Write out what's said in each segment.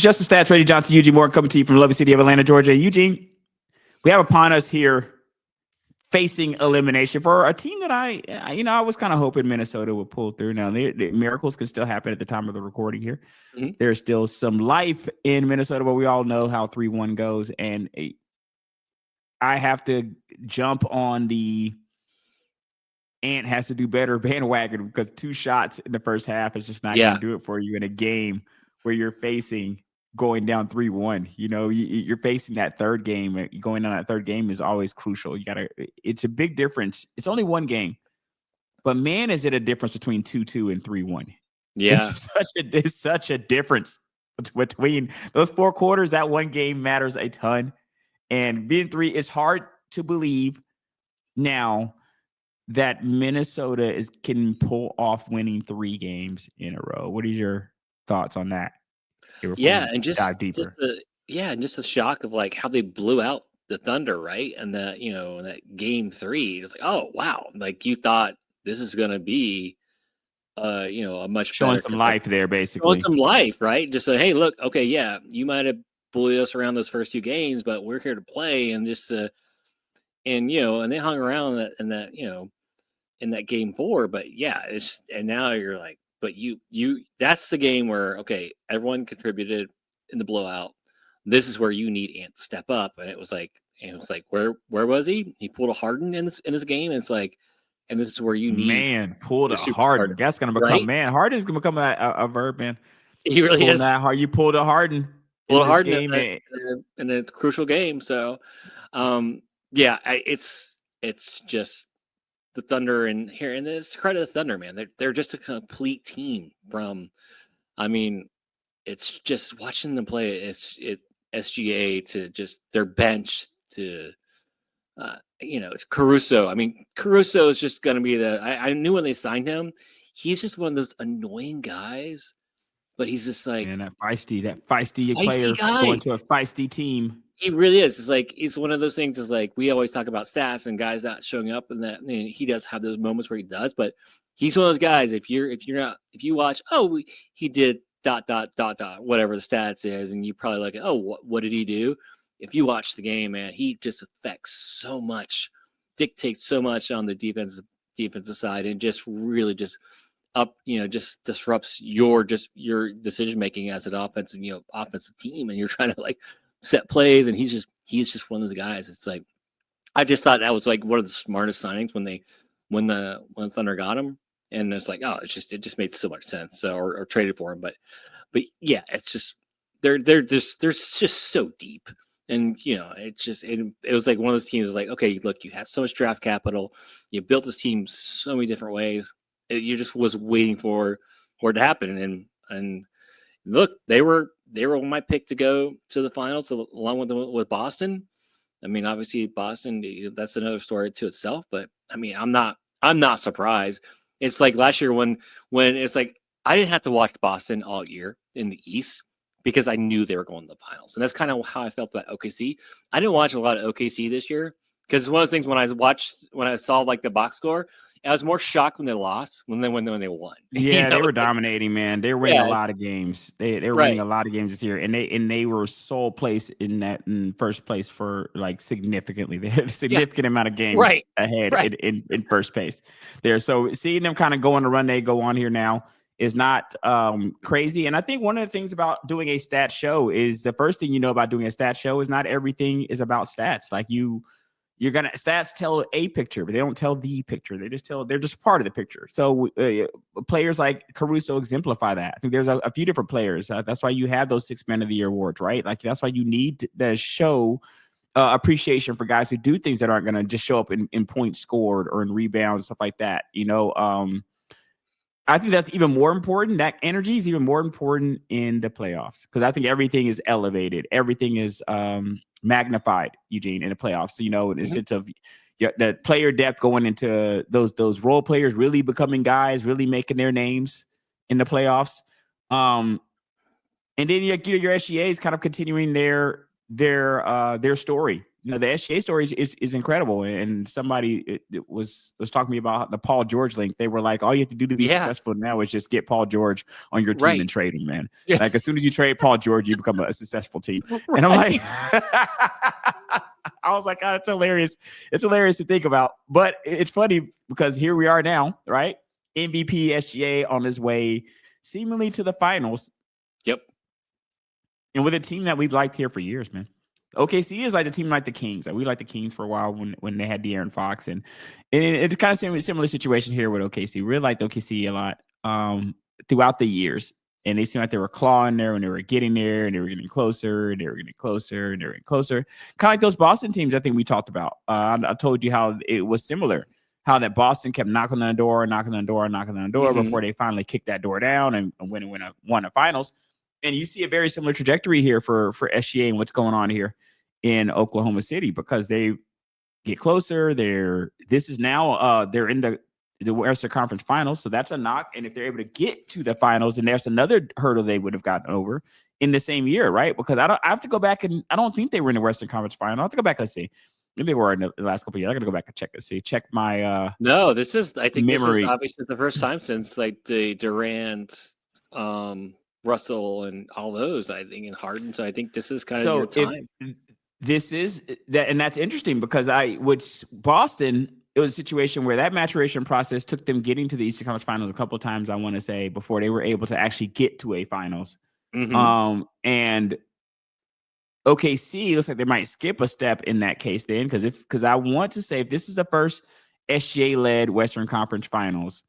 is Just the Stats. Ready Johnson, Eugene Morgan, coming to you from the lovely city of Atlanta, Georgia. Eugene, we have upon us here facing elimination for a team that I was kind of hoping Minnesota would pull through. Now, the miracles can still happen at the time of the recording here. Mm-hmm. There's still some life in Minnesota, but we all know how 3-1 goes. And I have to jump on the Ant has to do better bandwagon because 2 shots in the first half is just not going to do it for you in a game where you're facing going down 3-1. You know, you're facing that third game. Going on that third game is always crucial. It's a big difference. It's only one game, but man, is it a difference between 2-2 and 3-1. Yeah. It's such a difference between those 4 quarters. That one game matters a ton. And being 3, it's hard to believe now that Minnesota can pull off winning 3 games in a row. What are your thoughts on that? Yeah, and dive deeper. Just the shock of like how they blew out the Thunder, right? And that, in that game 3, it's like, oh wow, like you thought this is gonna be a much showing better some life there, basically. Showing some life, right? Just say, hey, look, okay, yeah, you might have bullied us around those first 2 games, but we're here to play and just and they hung around in that game 4, but yeah, and now you're like, but you that's the game where, okay, everyone contributed in the blowout. This is where you need Ant to step up. And it was like, where was he? He pulled a Harden in this game. And it's like, and this is where you need pulled a Harden. That's gonna become Harden's gonna become a verb, man. He really is. You pulled a Harden. Pulled a Harden in a crucial game. So it's just the Thunder and it's credit the Thunder, man. They're just a complete team it's just watching them play. It's SGA to just their bench to, it's Caruso. I mean, Caruso is just going to be I knew when they signed him, he's just one of those annoying guys, but he's just like, that feisty player going to a feisty team. He really is. It's like, he's one of those things. Is like, we always talk about stats and guys not showing up, and that he does have those moments where he does, but he's one of those guys. If you watch, he did ... whatever the stats is, and you probably like, oh, what did he do? If you watch the game, man, he just affects so much, dictates so much on the defensive side, and just really just just disrupts your decision making as an offensive team, and you're trying to like set plays, and he's just one of those guys. It's like, I just thought that was like one of the smartest signings when the Thunder got him. And it's like, oh, it just made so much sense. So, or traded for him, but yeah, it's just they're just so deep, and it was like one of those teams like, okay, look, you had so much draft capital, you built this team so many different ways, you just was waiting for it to happen, and look, they were my pick to go to the finals along with Boston. I mean, obviously Boston, that's another story to itself, but I mean, I'm not surprised. It's like last year when it's like I didn't have to watch Boston all year in the East because I knew they were going to the finals. And that's kind of how I felt about OKC. I didn't watch a lot of OKC this year because it's one of those things when I saw like the box score, I was more shocked when they lost when they won. Yeah, they were dominating, man. They were winning a lot of games. They were winning a lot of games this year, and they were sole place in first place for like significantly. They had a significant amount of games ahead in first place there. So seeing them kind of go on the run they go on here now is not crazy. And I think one of the things about doing a stat show is the first thing you know about doing a stat show is not everything is about stats. Like stats tell a picture, but they don't tell the picture. They're just part of the picture. So players like Caruso exemplify that. I think there's a few different players. That's why you have those 6 Men of the Year awards, right? Like that's why you need to show appreciation for guys who do things that aren't going to just show up in points scored or in rebounds, stuff like that. I think that's even more important. That energy is even more important in the playoffs because I think everything is elevated. Everything is magnified, Eugene, in the playoffs. So, in the sense of the player depth going into those role players really becoming guys, really making their names in the playoffs. And then your SGA is kind of continuing their story the SGA story is incredible. And somebody it was talking to me about the Paul George link. They were like, all you have to do to be successful now is just get Paul George on your team and trade him, man. Yeah. Like as soon as you trade Paul George, you become a successful team. And I'm like, I was like, oh, it's hilarious. It's hilarious to think about. But it's funny because here we are now, right? MVP SGA on his way seemingly to the finals. Yep. And with a team that we've liked here for years, man. OKC is like the team like the Kings. Like we liked the Kings for a while when they had De'Aaron Fox. And it's kind of similar situation here with OKC. We really liked OKC a lot throughout the years. And they seemed like they were clawing there when they were getting there, and they were getting closer, and they were getting closer, and they were getting closer. Kind of like those Boston teams I think we talked about. I told you how it was similar, how that Boston kept knocking on the door before they finally kicked that door down and won the finals. And you see a very similar trajectory here for SGA and what's going on here in Oklahoma City, because they get closer. They're in the Western Conference Finals, so that's a knock. And if they're able to get to the finals, and there's another hurdle they would have gotten over in the same year, right? Because I have to go back, and I don't think they were in the Western Conference Final. I have to go back and see. Maybe they were in the last couple of years. I got to go back and check and see. Check my no. I think memory. This is obviously the first time since like the Durant, Russell, and all those. I think, and Harden. So I think this is kind of your time. This is that, and that's interesting because Boston. It was a situation where that maturation process took them getting to the Eastern Conference Finals a couple of times, I want to say, before they were able to actually get to a finals. And OKC looks like they might skip a step in that case then, because I want to say if this is the first SGA-led Western Conference Finals,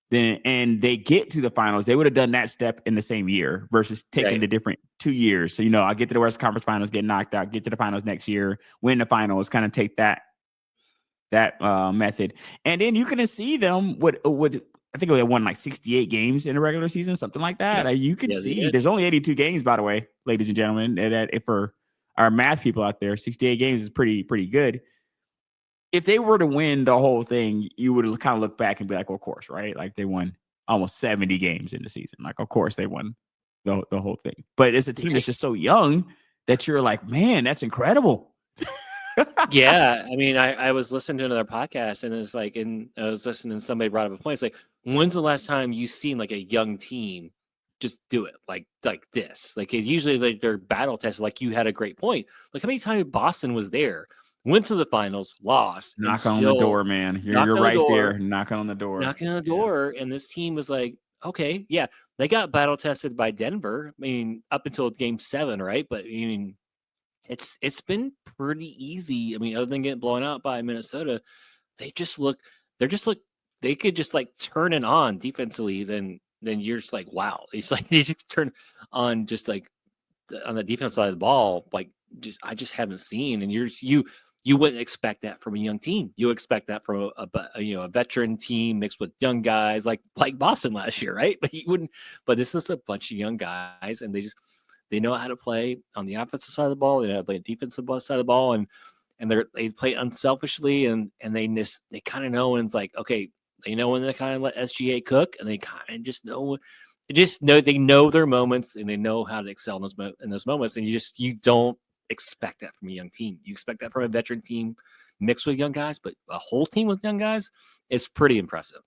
then and they get to the finals, they would have done that step in the same year versus taking the different 2 years. So, I get to the Western Conference Finals, get knocked out, get to the finals next year, win the finals, kind of take that method. And then you can see them with I think they won like 68 games in a regular season, something like that. Yeah. You can see there's only 82 games, by the way, ladies and gentlemen, that if for our math people out there, 68 games is pretty good. If they were to win the whole thing, you would kind of look back and be like, well, of course, right? Like they won almost 70 games in the season. Like, of course they won the whole thing. But it's a team that's just so young that you're like, man, that's incredible. Yeah, I mean, I was listening to another podcast, and it's like, and I was listening, and somebody brought up a point. It's like, when's the last time you seen like a young team just do it like this? Like, it's usually like they're battle tested. Like, you had a great point. Like, how many times Boston was there, went to the finals, lost, knocking on the door, man. You're right there, knocking on the door, and this team was like, okay, yeah, they got battle tested by Denver. I mean, up until Game 7, right? But I mean, it's been pretty easy. I mean, other than getting blown out by Minnesota, they could just like turn it on defensively. Then you're just like, wow. It's like they just turn on just like on the defense side of the ball. Like I just haven't seen. And you wouldn't expect that from a young team. You expect that from a veteran team mixed with young guys like Boston last year, right? But you wouldn't. But this is a bunch of young guys, and they know how to play on the offensive side of the ball. They know how to play on the defensive side of the ball, and they play unselfishly, and they kind of know when it's like, okay, they know when to kind of let SGA cook, and they kind of just know they know their moments, and they know how to excel in those moments. And you don't expect that from a young team. You expect that from a veteran team mixed with young guys, but a whole team with young guys, it's pretty impressive.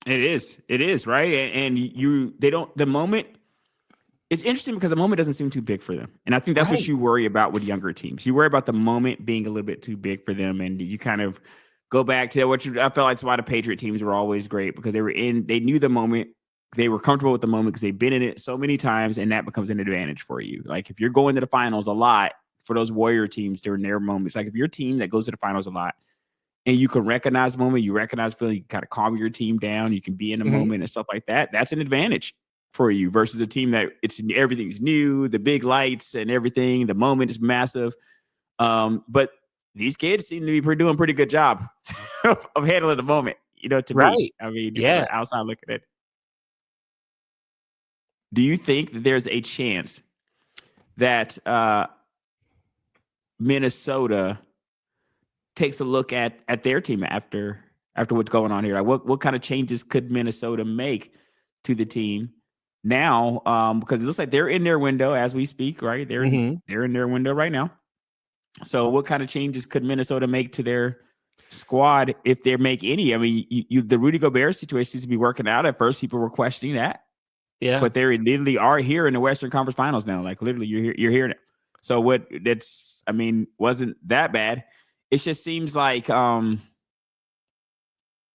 It is right. And the moment. It's interesting because the moment doesn't seem too big for them. And I think that's what you worry about with younger teams. You worry about the moment being a little bit too big for them. And you kind of go back to I felt like it's why the Patriot teams were always great, because they knew the moment. They were comfortable with the moment because they've been in it so many times, and that becomes an advantage for you. Like if you're going to the finals a lot for those Warrior teams during their moments, like if you're a team that goes to the finals a lot and you can recognize the moment, you recognize feeling, you kind of calm your team down, you can be in the moment and stuff like that. That's an advantage for you versus a team that everything's new, the big lights and everything. The moment is massive. But these kids seem to be doing a pretty good job of handling the moment, to me. I mean, outside looking at it. Do you think that there's a chance that Minnesota takes a look at their team after what's going on here? Like what kind of changes could Minnesota make to the team now? Because it looks like they're in their window as we speak, right? They're in their window right now. So what kind of changes could Minnesota make to their squad if they make any? I mean, the Rudy Gobert situation seems to be working out. At first, people were questioning that. Yeah. But they literally are here in the Western Conference Finals now. Like literally, you're here now. So wasn't that bad. It just seems like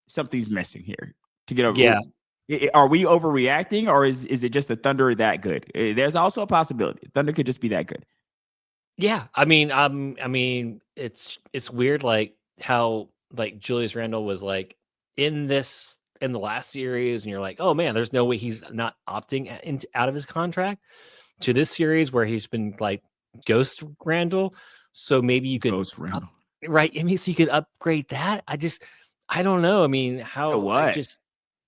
something's missing here to get over. Yeah. Are we overreacting, or is it just the Thunder that good? There's also a possibility Thunder could just be that good. Yeah, I mean, it's weird, like how like Julius Randle was like in the last series, and you're like, oh man, there's no way he's not opting out of his contract, to this series where he's been like ghost Randle. So maybe you could Ghost Randle, right? I mean, so you could upgrade that. I don't know. I mean, so what?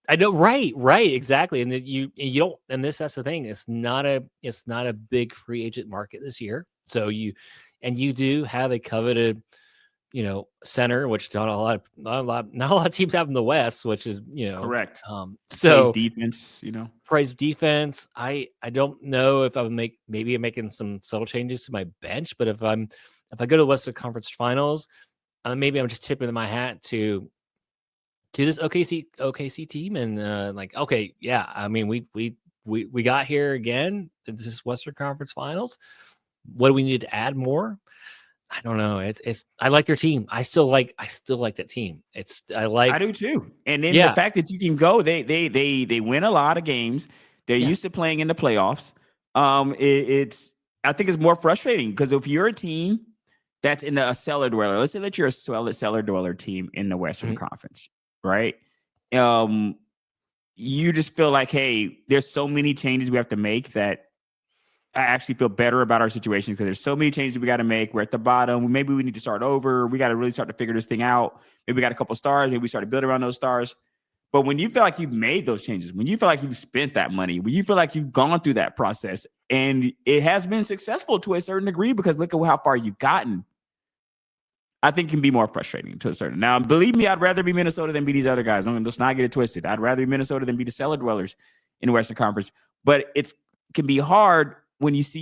I know, right, exactly. And that you don't, and that's the thing. It's not a big free agent market this year. So you do have a coveted, center, which not a lot of teams have in the West, which is, Correct. So Plays defense, price defense. I don't know if I'm making some subtle changes to my bench, but if I go to the Western Conference Finals, maybe I'm just tipping my hat to this OKC team, and like, okay, yeah, I mean, we got here again. This is Western Conference Finals. What do we need to add more? I don't know. It's I like your team. I still like that team. I do too. And then the yeah. fact that you can go, they win a lot of games. They're used to playing in the playoffs. I think it's more frustrating because if you're a team that's in a cellar dweller, let's say that you're a cellar dweller team in the Western Conference, right? You just feel like, hey, there's so many changes we have to make that I actually feel better about our situation because there's so many changes we got to make. We're at the bottom. Maybe we need to start over. We got to really start to figure this thing out. Maybe we got a couple stars. Maybe we start to build around those stars. But when you feel like you've made those changes, when you feel like you've spent that money, when you feel like you've gone through that process and it has been successful to a certain degree because look at how far you've gotten, I think can be more frustrating to a certain. Now, believe me, I'd rather be Minnesota than be these other guys. Let's not get it twisted. I'd rather be Minnesota than be the cellar dwellers in the Western Conference. But it can be hard when you see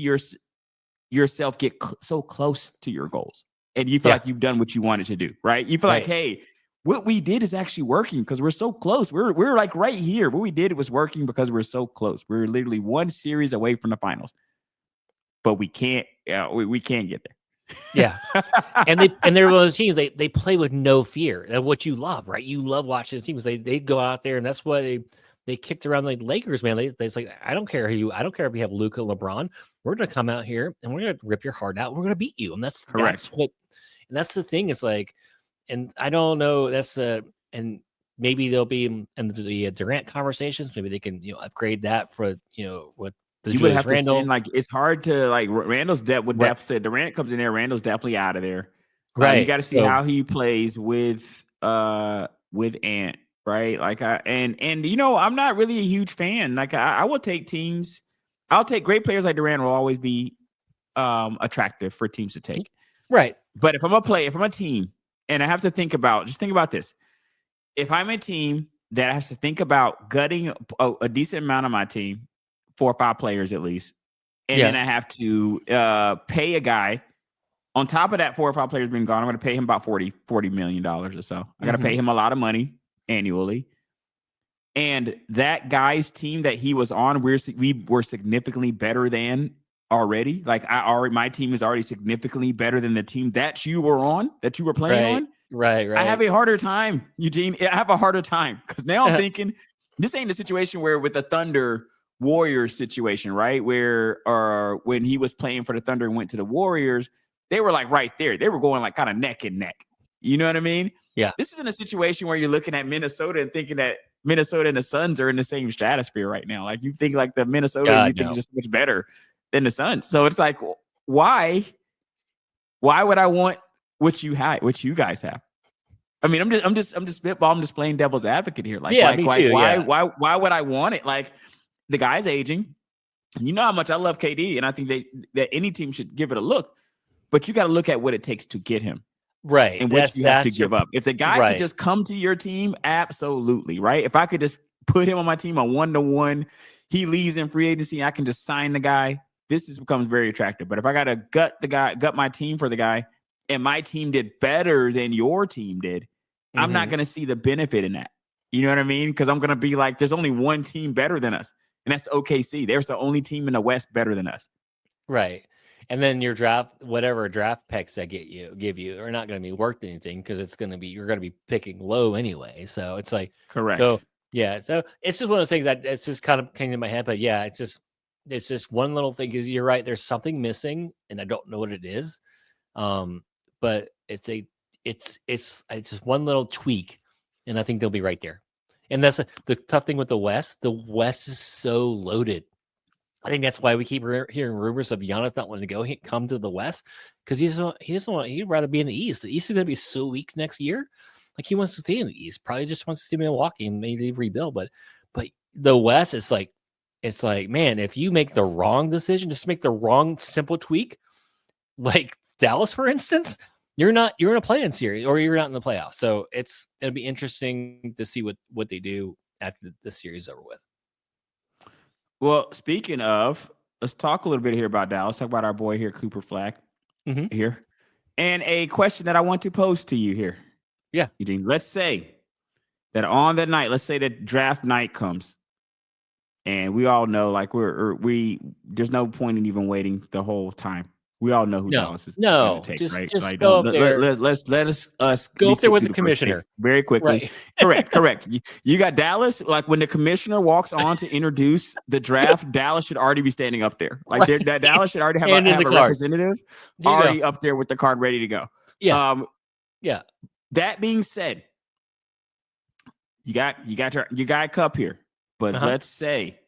yourself get so close to your goals and you feel like you've done what you wanted to do, right? You feel like, hey, what we did is actually working because we're so close. We're like right here. What we did was working because we're so close. We're literally one series away from the finals, but we can't. We can't get there. Yeah, and they're one of those teams. They play with no fear. That's what you love, right? You love watching the teams. They go out there, and that's why they kicked around like Lakers, man. They like, I don't care I don't care if we have Luka, LeBron. We're gonna come out here and we're gonna rip your heart out. We're gonna beat you, and that's correct. That's the thing. It's like, and I don't know. And maybe they'll be in the Durant conversations. Maybe they can upgrade that for what. You would have to send, like, it's hard to, like, Randall's definitely said Durant comes in there. Randall's definitely out of there. Right. You got to see how he plays with Ant, right? Like, and I'm not really a huge fan. Like, I will take teams. I'll take great players like Durant will always be attractive for teams to take. Right. But if I'm a team, and I have to think about this. If I'm a team that has to think about gutting a decent amount of my team, 4 or 5 players at least. And then I have to pay a guy. On top of that, 4 or 5 players being gone, I'm going to pay him about $40 million or so. I got to pay him a lot of money annually. And that guy's team that he was on, we were significantly better than already. Like, my team is already significantly better than the team that you were on, that you were playing on. Right. I have a harder time, Eugene. I have a harder time because now I'm thinking this ain't the situation where with the Thunder Warriors situation, right? Where when he was playing for the Thunder and went to the Warriors, they were like right there. They were going like kind of neck and neck. You know what I mean? Yeah. This isn't a situation where you're looking at Minnesota and thinking that Minnesota and the Suns are in the same stratosphere right now. Like, you think like the Minnesota, think is just much better than the Suns. So it's like, why would I want what you guys have? I mean, I'm just spitball. I'm just playing devil's advocate here. Like, me too. Why would I want it? Like, the guy's aging. You know how much I love KD, and I think that any team should give it a look. But you got to look at what it takes to get him, right? And what you have to give up. If the guy could just come to your team, absolutely, right? If I could just put him on my team, a 1-to-1, he leaves in free agency, I can just sign the guy. This becomes very attractive. But if I got to gut my team for the guy, and my team did better than your team did, I'm not going to see the benefit in that. You know what I mean? Because I'm going to be like, there's only one team better than us, and that's OKC. There's the only team in the West better than us. Right. And then your whatever draft picks that give you are not going to be worth anything because you're going to be picking low anyway. So it's like, correct. So yeah. So it's just one of those things that it's just kind of came in my head, but yeah, it's just one little thing is you're right. There's something missing and I don't know what it is. But it's just one little tweak and I think they'll be right there. And that's the tough thing with the West. The West is so loaded. I think that's why we keep hearing rumors of Giannis not wanting to come to the West because he doesn't want. He'd rather be in the East. The East is going to be so weak next year. Like he wants to stay in the East. Probably just wants to stay in Milwaukee and maybe rebuild. But the West, it's like man, if you make the wrong decision, just make the wrong simple tweak, like Dallas, for instance, you're in a play-in series or you're not in the playoffs. So it'll be interesting to see what they do after the series is over with. Well, speaking of, let's talk a little bit here about Dallas. Talk about our boy here, Cooper Flagg, here. And a question that I want to pose to you here. Yeah. Eugene, let's say that on the night, let's say that draft night comes, and we all know, like, there's no point in even waiting the whole time. We all know who Dallas is going to take, just, right? Just like, go up there. Let us go up there with the commissioner very quickly. Right. Correct. You got Dallas. Like when the commissioner walks on to introduce the draft, Dallas should already be standing up there. Like Dallas should already have a representative already up there with the card ready to go. Yeah. Yeah. That being said, you got your guy Cup here, but let's say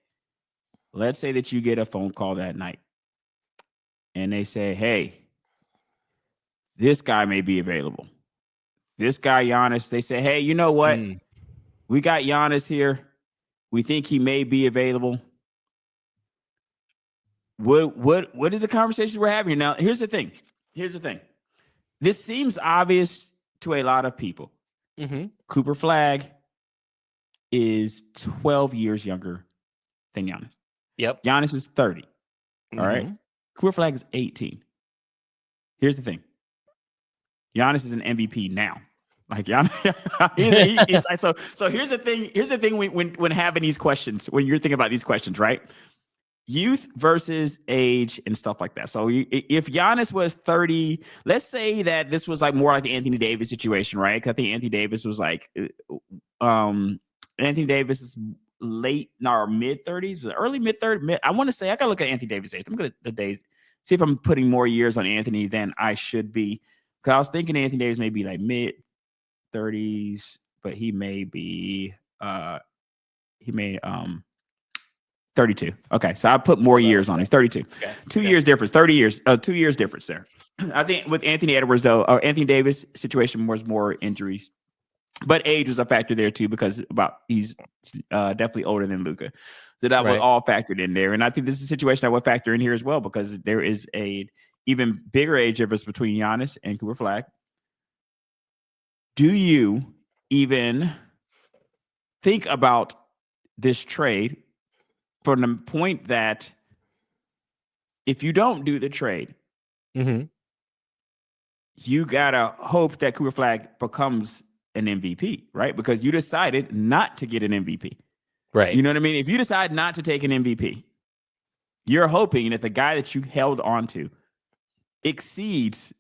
that you get a phone call that night. And they say, hey, this guy may be available. This guy, Giannis, they say, hey, you know what? We got Giannis here. We think he may be available. What is the conversation we're having now? Here's the thing. This seems obvious to a lot of people. Cooper Flagg is 12 years younger than Giannis. Yep. Giannis is 30. All right. Cooper Flagg is 18. Here's the thing. Giannis is an MVP now. Like Giannis, so here's the thing. Here's the thing when having these questions, when you're thinking about these questions, right? Youth versus age and stuff like that. So if Giannis was 30, let's say that this was like more like the Anthony Davis situation, right? Because I think Anthony Davis was like, Anthony Davis is late or mid 30s, early mid 30s. I want to say I gotta look at Anthony Davis' age. I'm gonna the days see if I'm putting more years on Anthony than I should be. Because I was thinking Anthony Davis may be like mid 30s, but he may be 32. Okay, so I put more years on him. 32. Okay. 2 years difference. 30 years. 2 years difference there. I think with Anthony Edwards though, or Anthony Davis situation was more injuries. But age was a factor there too, because he's definitely older than Luka. So that was all factored in there. And I think this is a situation that would factor in here as well, because there is a even bigger age difference between Giannis and Cooper Flagg. Do you even think about this trade from the point that if you don't do the trade, you gotta hope that Cooper Flagg becomes an MVP, right? Because you decided not to get an MVP. Right. You know what I mean? If you decide not to take an MVP, you're hoping that the guy that you held on to exceeds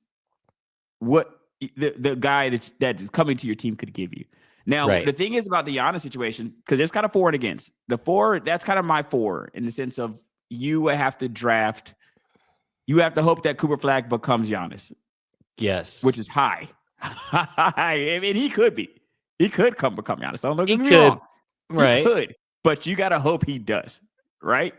what the guy that is coming to your team could give you. Now, the thing is about the Giannis situation, because there's kind of for and against. The for, that's kind of my for, in the sense of you have to hope that Cooper Flagg becomes Giannis. Yes. Which is high. I mean, he could be. He could become Giannis. Don't look at me wrong. Right. He could, but you got to hope he does, right?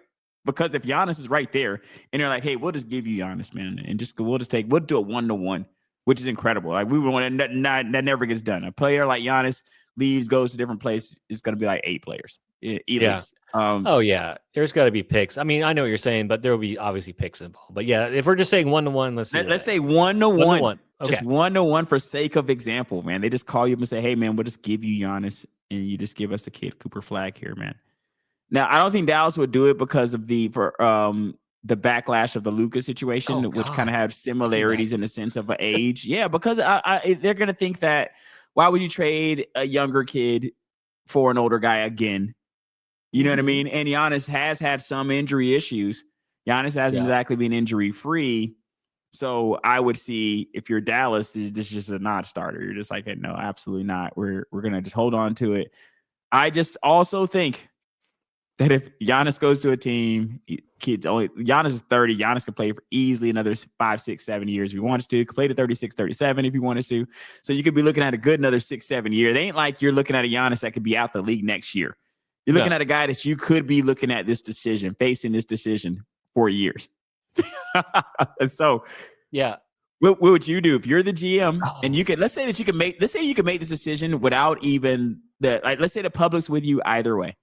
Because if Giannis is right there and they're like, hey, we'll just give you Giannis, man, and we'll do a 1-to-1, which is incredible. Like we want that never gets done. A player like Giannis leaves, goes to different places, it's going to be like 8 players. Elites. Yeah. There's got to be picks. I mean, I know what you're saying, but there will be obviously picks involved. But yeah, if we're just saying 1-to-1, let's say 1-to-1. Okay. Just 1-to-1 for sake of example, man. They just call you up and say, hey, man, we'll just give you Giannis and you just give us the kid Cooper Flagg here, man. Now, I don't think Dallas would do it because of the the backlash of the Luka situation, which kind of have similarities in the sense of age. Yeah, because they're going to think that why would you trade a younger kid for an older guy again? You know what I mean? And Giannis has had some injury issues. Giannis hasn't exactly been injury free. So I would see if you're Dallas, this is just a non-starter. You're just like, no, absolutely not. We're going to just hold on to it. I just also think that if Giannis goes to a team, Giannis is 30. Giannis can play for easily another 5, 6, 7 years if he wants to. He could play to 36, 37 if he wanted to. So you could be looking at a good another 6, 7 years. It ain't like you're looking at a Giannis that could be out the league next year. You're looking at a guy that you could be looking at facing this decision for years. So, yeah. What would you do if you're the GM and you could, let's say you could make this decision without even let's say the public's with you either way.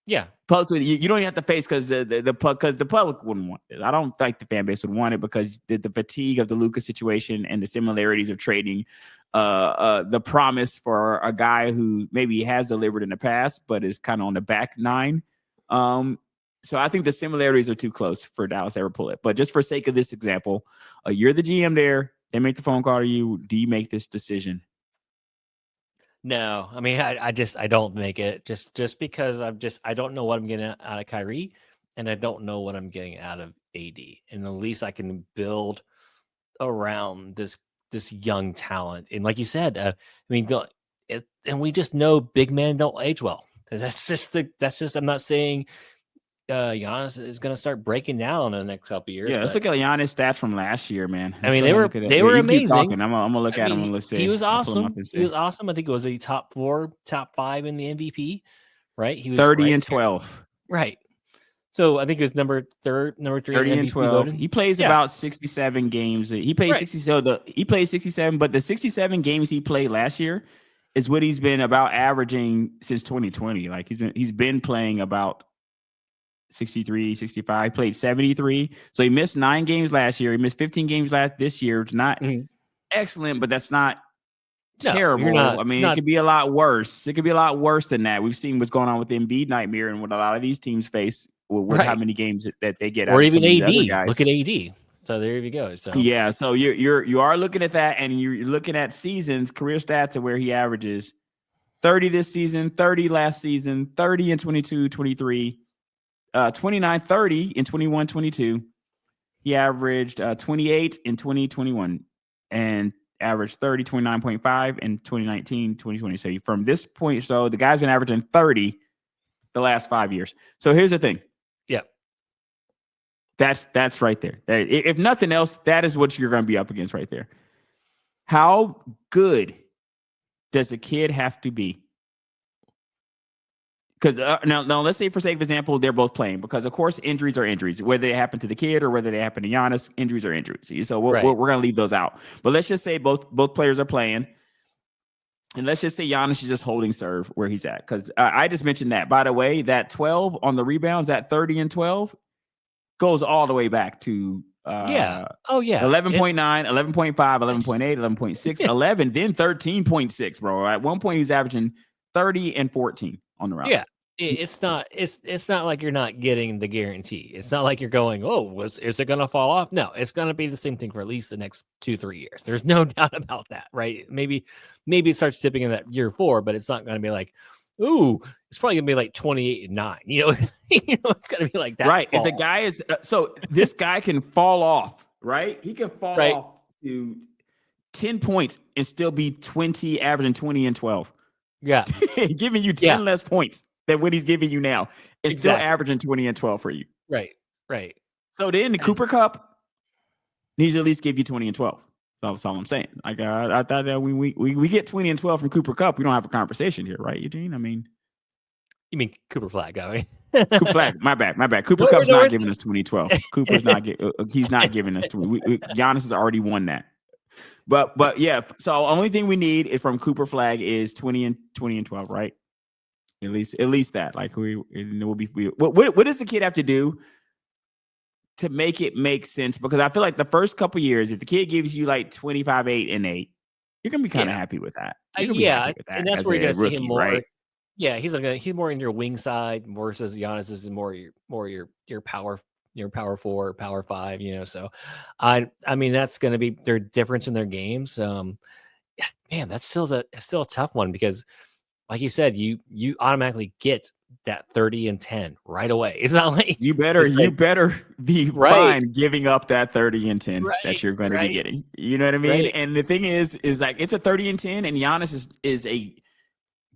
Yeah. Public's with you. You don't even have to face because the public wouldn't want it. I don't think the fan base would want it because the fatigue of the Luka situation and the similarities of trading the promise for a guy who maybe has delivered in the past, but is kind of on the back nine. So I think the similarities are too close for Dallas to ever pull it. But just for sake of this example, you're the GM there. They make the phone call to you. Do you make this decision? No, I mean, I don't make it just because I don't know what I'm getting out of Kyrie, and I don't know what I'm getting out of AD, and at least I can build around this young talent. And like you said, I mean, and we just know big men don't age well. That's just I'm not saying Giannis is going to start breaking down in the next couple of years. Yeah, let's look at Giannis stats from last year, man. I mean, they were amazing. I'm gonna look at him. Let's see. He was awesome. He was awesome. I think it was a top 4, top 5 in the MVP. Right? He was 30 and 12. Right. So I think it was number 3. 30 and 12. Voting. He plays about 67 games. He plays 60. So he plays 67, but the 67 games he played last year is what he's been about averaging since 2020. Like he's been playing about 63, 65, played 73. So he missed 9 games last year. He missed 15 games this year. It's not excellent, but that's not terrible. I mean, it could be a lot worse. It could be a lot worse than that. We've seen what's going on with the Embiid nightmare and what a lot of these teams face with how many games that they get. Or even AD. Look at AD. So there you go. So yeah, so you are looking at that, and you're looking at seasons, career stats of where he averages 30 this season, 30 last season, 30 in 22, 23. 29, 30 in 21, 22. He averaged 28 in 2021 and averaged 30, 29.5 in 2019, 2020. So from this point, so the guy's been averaging 30 the last 5 years. So here's the thing. Yeah. That's right there. If nothing else, that is what you're going to be up against right there. How good does a kid have to be? Because now, let's say for sake of example, they're both playing because, of course, injuries are injuries, whether they happen to the kid or whether they happen to Giannis. Injuries are injuries. So we're going to leave those out. But let's just say both players are playing. And let's just say Giannis is just holding serve where he's at. Because I just mentioned that. By the way, that 12 on the rebounds, that 30 and 12 goes all the way back to 11.9, 11.5, 11.8, 11.6, 11, then 13.6, bro. At one point, he was averaging 30 and 14 on the round. Yeah. It's not like you're not getting the guarantee. It's not like you're going, is it going to fall off? No, it's going to be the same thing for at least the next 2-3 years. There's no doubt about that, right? Maybe it starts tipping in that year 4, but it's not going to be like, it's probably going to be like 28 and 9. It's going to be like that. Right. If the guy is so this guy can fall off, right? He can fall off to 10 points and still be averaging 20 and 12. Yeah. Giving you 10 less points than what he's giving you now. It's still averaging 20 and 12 for you. Right. So then the Cooper Cup needs to at least give you 20 and 12. That's all I'm saying. Like I thought that we get 20 and 12 from Cooper Cup, we don't have a conversation here, right, Eugene? I mean, you mean Cooper Flagg, guy? Cooper Flagg, my bad. Cooper Cup's not giving us 2012. Cooper's not he's not giving us 20. Giannis has already won that. But yeah, so only thing we need is from Cooper Flagg is 20 and 12, right? At least that. Like what does the kid have to do to make it make sense? Because I feel like the first couple years, if the kid gives you like 25, 8, and 8, you're gonna be kind of happy with that. And that's where you're gonna see him more. Right? Yeah, he's more in your wing side versus Giannis is more your power power 4, power 5, so I mean, that's going to be their difference in their games. Yeah, man, that's still a tough one because like you said, you automatically get that 30 and 10 right away. It's not like you better be right, fine giving up that 30 and 10 that right, you're going to be right, getting. You know what I mean? right. And the thing is like it's a 30 and 10, and Giannis is a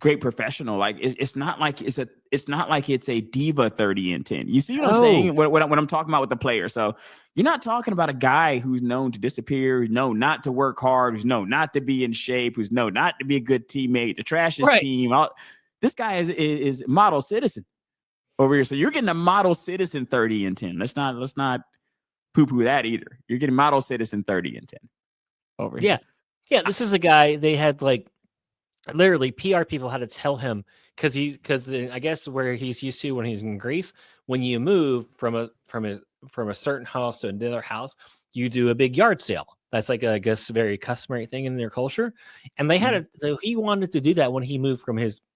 great professional. Like it's not like it's a diva 30 and 10. You see what I'm Oh, saying? What I'm talking about with the player. So you're not talking about a guy who's known to disappear, who's known not to work hard, who's known not to be in shape, who's known not to be a good teammate, to trash his right. team. This guy is model citizen over here. So you're getting a model citizen 30 and 10. Let's not poo-poo that either. You're getting model citizen 30 and 10 over here. Yeah. Yeah. This is a guy they had like literally PR people had to tell him because I guess where he's used to when he's in Greece, when you move from a certain house to another house, you do a big yard sale. That's like I guess a very customary thing in their culture. And they had so he wanted to do that when he moved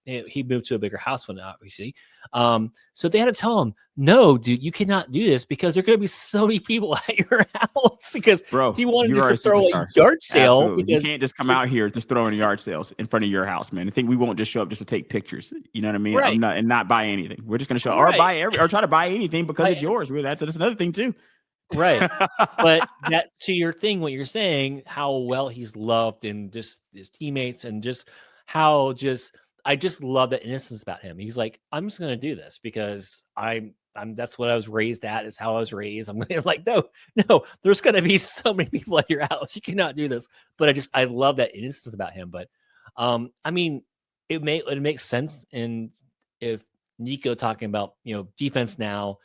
he moved to a bigger house when obviously. So they had to tell him, no, dude, you cannot do this because there are going to be so many people at your house because Bro, he wanted you are to a throw a superstar. yard sale. Absolutely. Because you can't just come out here just throwing yard sales in front of your house, man. I think we won't just show up just to take pictures. You know what I mean? right. Not buy anything. We're just gonna show Right. or try to buy anything because it's Right. yours. That's another thing too. Right. But that to your thing, what you're saying, how well he's loved and just his teammates and just how I just love that innocence about him. He's like, I'm just gonna do this because I'm that's what I was raised at, is how I was raised. I'm gonna like, no, there's gonna be so many people at your house. You cannot do this. But I love that innocence about him. But I mean, it makes sense. And if Nico talking about, defense now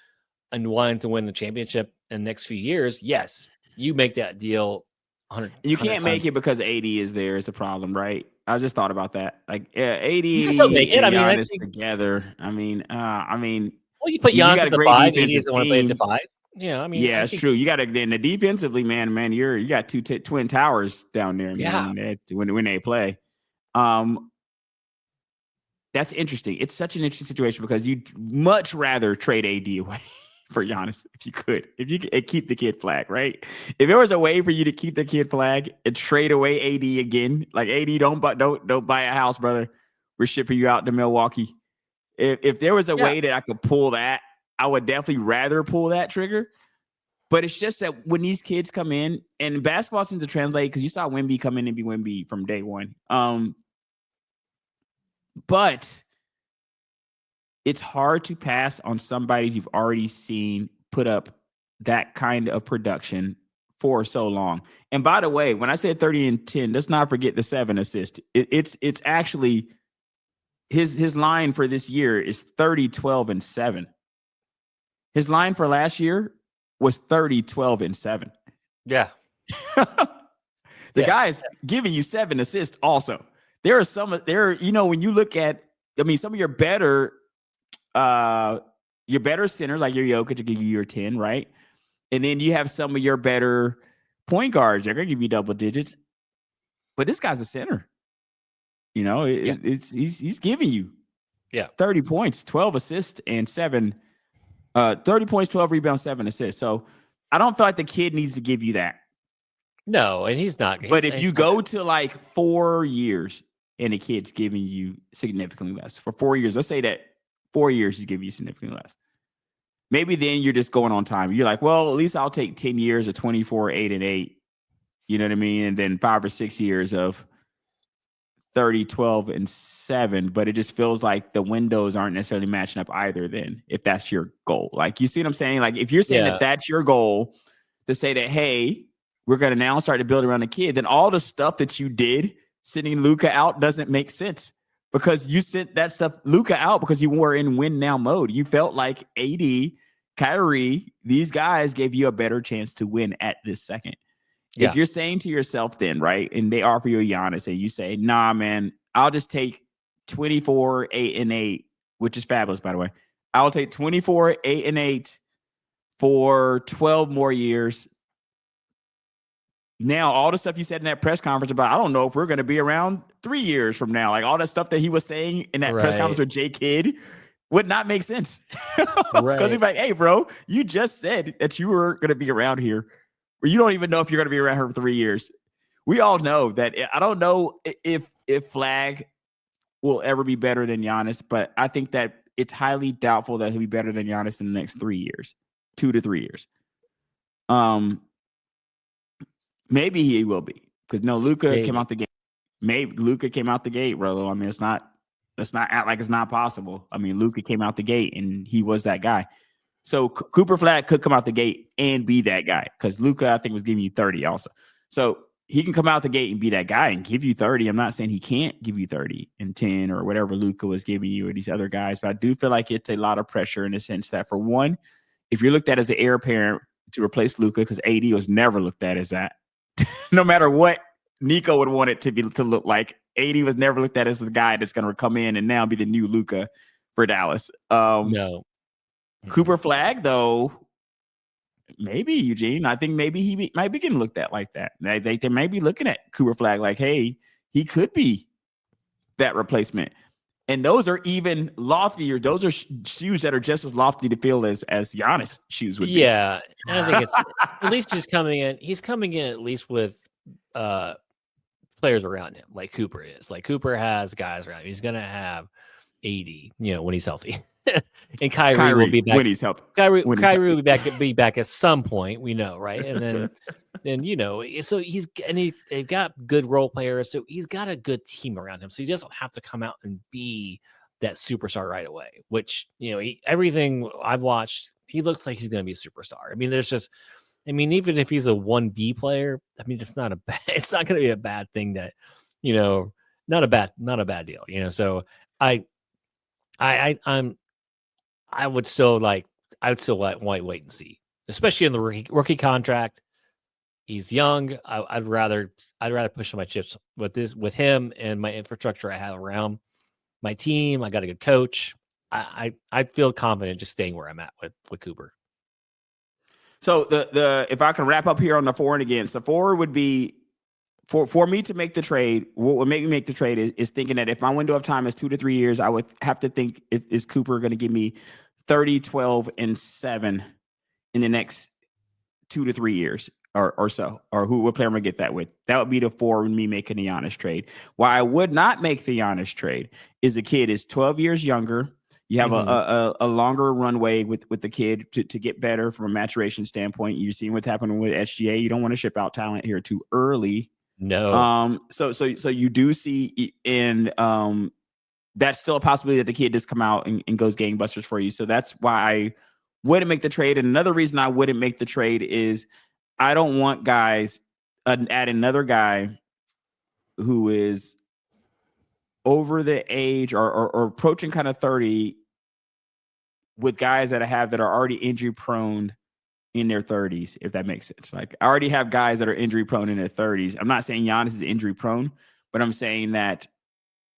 and wanting to win the championship in the next few years, yes, you make that deal 100. You can't 100 make times. it because AD is there is a problem, right? I just thought about that. Like, yeah, AD You can still make it. and I mean, Giannis together. I mean, well, you put you Giannis got at a the great 5. AD defensive doesn't want to play at the team. 5. Yeah, I mean, Yeah, I it's think true. You got to then the defensively, man. You got two twin towers down there, yeah, man. When they play, that's interesting. It's such an interesting situation because you'd much rather trade AD away for Giannis if you could, and keep the kid Flagg, right? If there was a way for you to keep the kid Flagg and trade away AD again, like AD, don't buy a house, brother. We're shipping you out to Milwaukee. If there was a yeah, way that I could pull that, I would definitely rather pull that trigger. But it's just that when these kids come in, and basketball seems to translate because you saw Wemby come in and be Wemby from day one. But it's hard to pass on somebody you've already seen put up that kind of production for so long. And by the way, when I said 30 and 10, let's not forget the 7 assists. It's actually his line for this year is 30, 12, and 7. His line for last year was 30, 12, and 7. yeah. The Yeah. guy's giving you 7 assists also. There are when you look at, some of your better centers, like your Jokic, to give you your 10, right? And then you have some of your better point guards. They're going to give you double digits. But this guy's a center. He's giving you 30 points, 12 assists, and 30 points, 12 rebounds, 7 assists. So I don't feel like the kid needs to give you that. No, and he's not. But if you go to like 4 years and the kid's giving you significantly less for 4 years, let's say that 4 years he's giving you significantly less. Maybe then you're just going on time. You're like, well, at least I'll take 10 years of 24, 8, and 8. You know what I mean? And then 5 or 6 years of 30, 12, and 7. But it just feels like the windows aren't necessarily matching up either then, if that's your goal. Like, you see what I'm saying? Like, if you're saying that that's your goal, to say that, hey, we're going to now start to build around the kid, then all the stuff that you did sending Luka out doesn't make sense, because you sent that stuff, Luka, out because you were in win now mode. You felt like AD, Kyrie, these guys gave you a better chance to win at this second. Yeah. If you're saying to yourself then, right, and they offer you a Giannis and you say, nah, man, I'll just take 24, 8, and 8, which is fabulous, by the way. I'll take 24, 8, and 8 for 12 more years. Now, all the stuff you said in that press conference about, I don't know if we're going to be around 3 years from now, like all that stuff that he was saying in that press conference with J. Kidd, would not make sense. Because he's like, hey, bro, you just said that you were going to be around here. Or you don't even know if you're going to be around here for 3 years. We all know that. I don't know if Flagg will ever be better than Giannis, but I think that it's highly doubtful that he'll be better than Giannis in the next 3 years, 2 to 3 years. Maybe he will be, because Luka came out the gate. Maybe Luka came out the gate, brother. I mean, let's not act like it's not possible. I mean, Luka came out the gate and he was that guy. So Cooper Flagg could come out the gate and be that guy, because Luka, I think, was giving you 30 also. So he can come out the gate and be that guy and give you 30. I'm not saying he can't give you 30 and 10 or whatever Luka was giving you or these other guys, but I do feel like it's a lot of pressure in the sense that, for one, if you're looked at as the heir apparent to replace Luka, because AD was never looked at as that, no matter what Nico would want it to look like, AD was never looked at as the guy that's going to come in and now be the new Luka for Dallas. No. Cooper Flagg, though, maybe, Eugene. I think maybe he might be getting looked at like that. They may be looking at Cooper Flagg like, hey, he could be that replacement. And those are even loftier. Those are shoes that are just as lofty to fill as Giannis shoes would be. Yeah, and I think it's at least he's coming in. He's coming in at least with players around him, like Cooper is. Like Cooper has guys around him. He's gonna have AD, when he's healthy. And Kyrie will be back when he's healthy. Kyrie will be back at some point, we know, right? And then so they've got good role players, so he's got a good team around him. So he doesn't have to come out and be that superstar right away, which, everything I've watched, he looks like he's going to be a superstar. I mean, even if he's a 1B player, I mean, it's not going to be a bad thing that, not a bad deal, so I would still wait and see, especially in the rookie contract. He's young. I'd rather push my chips with him and my infrastructure I have around my team. I got a good coach. I feel confident just staying where I'm at with Cooper. So the if I can wrap up here on the for and against, the for would be for me to make the trade. What would make me make the trade is thinking that if my window of time is 2 to 3 years, I would have to think, is Cooper going to give me 30, 12, and 7 in the next 2 to 3 years or so, or what player am I get that with? That would be the for me making the Giannis trade. Why I would not make the Giannis trade is the kid is 12 years younger. You have a longer runway with the kid to get better from a maturation standpoint. You've seen what's happening with SGA. You don't want to ship out talent here too early. No. So you do see that's still a possibility that the kid just come out and goes gangbusters for you. So that's why I wouldn't make the trade. And another reason I wouldn't make the trade is I don't want guys add another guy who is over the age or approaching kind of 30 with guys that are already injury prone in their 30s, if that makes sense. Like, I already have guys that are injury prone in their 30s. I'm not saying Giannis is injury prone, but I'm saying that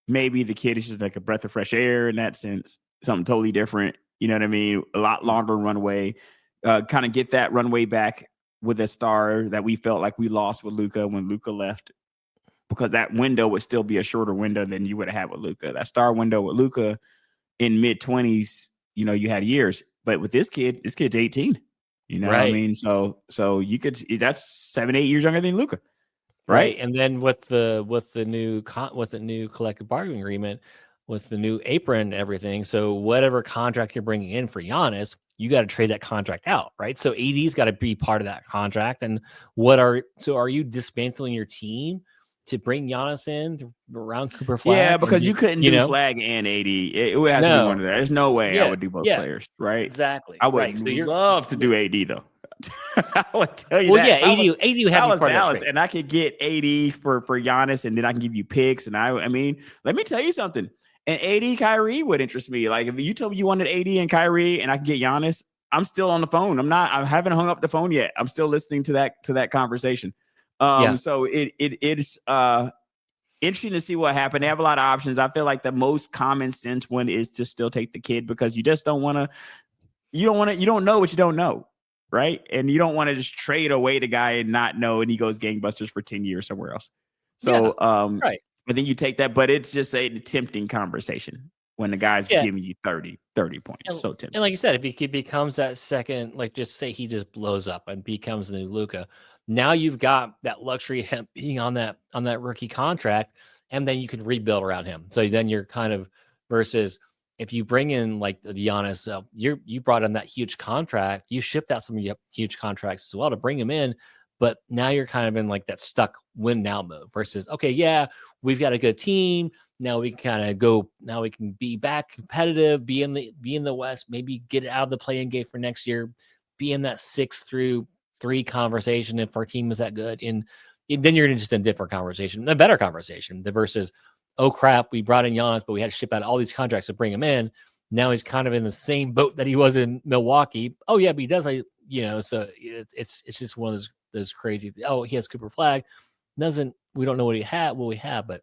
maybe the kid is just like a breath of fresh air in that sense, something totally different. You know what I mean? A lot longer runway, kind of get that runway back with a star that we felt like we lost with Luka when Luka left, because that window would still be a shorter window than you would have had with Luka. That star window with Luka in mid-20s, you had years, but with this kid's 18. What I mean? So that's 7-8 years younger than Luka. Right. And then with the new collective bargaining agreement, with the new apron and everything, so whatever contract you're bringing in for Giannis, you got to trade that contract out, right? So AD's got to be part of that contract. And are you dismantling your team to bring Giannis in around Cooper Flagg? Yeah, because you couldn't do Flagg and AD. It would have to be one of that. There's no way I would do both players, right? Exactly. I would love to do AD though. I would tell you that. Well, yeah, AD would have part Dallas, and I could get AD for Giannis, and then I can give you picks. And I mean, let me tell you something. And AD Kyrie would interest me. Like, if you told me you wanted AD and Kyrie, and I could get Giannis, I'm still on the phone. I haven't hung up the phone yet. I'm still listening to that conversation. So it's interesting to see what happened. They have a lot of options. I feel like the most common sense one is to still take the kid, because you just don't want to. You don't know what you don't know. Right. And you don't want to just trade away the guy and not know, and he goes gangbusters for 10 years somewhere else. So I think you take that, but it's just a tempting conversation. when the guy's giving you 30 points. And, so tempting. And like you said, if he becomes that second, like just say he just blows up and becomes the new Luka, now you've got that luxury of him being on that rookie contract, and then you can rebuild around him. So then you're kind of versus if you bring in like the Giannis, you brought in that huge contract, you shipped out some huge contracts as well to bring him in, but now you're kind of in like that stuck win now mode versus okay, yeah, we've got a good team. Now we can kind of go. Now we can be back competitive, be in the West, maybe get out of the play-in game for next year, be in that 6-3 conversation if our team is that good, and then you're just in a different conversation, a better conversation. The versus, oh crap, we brought in Giannis, but we had to ship out all these contracts to bring him in. Now he's kind of in the same boat that he was in Milwaukee. Oh yeah, but he does, so it's just one of those crazy. Oh, he has Cooper Flagg. We don't know what we have, but.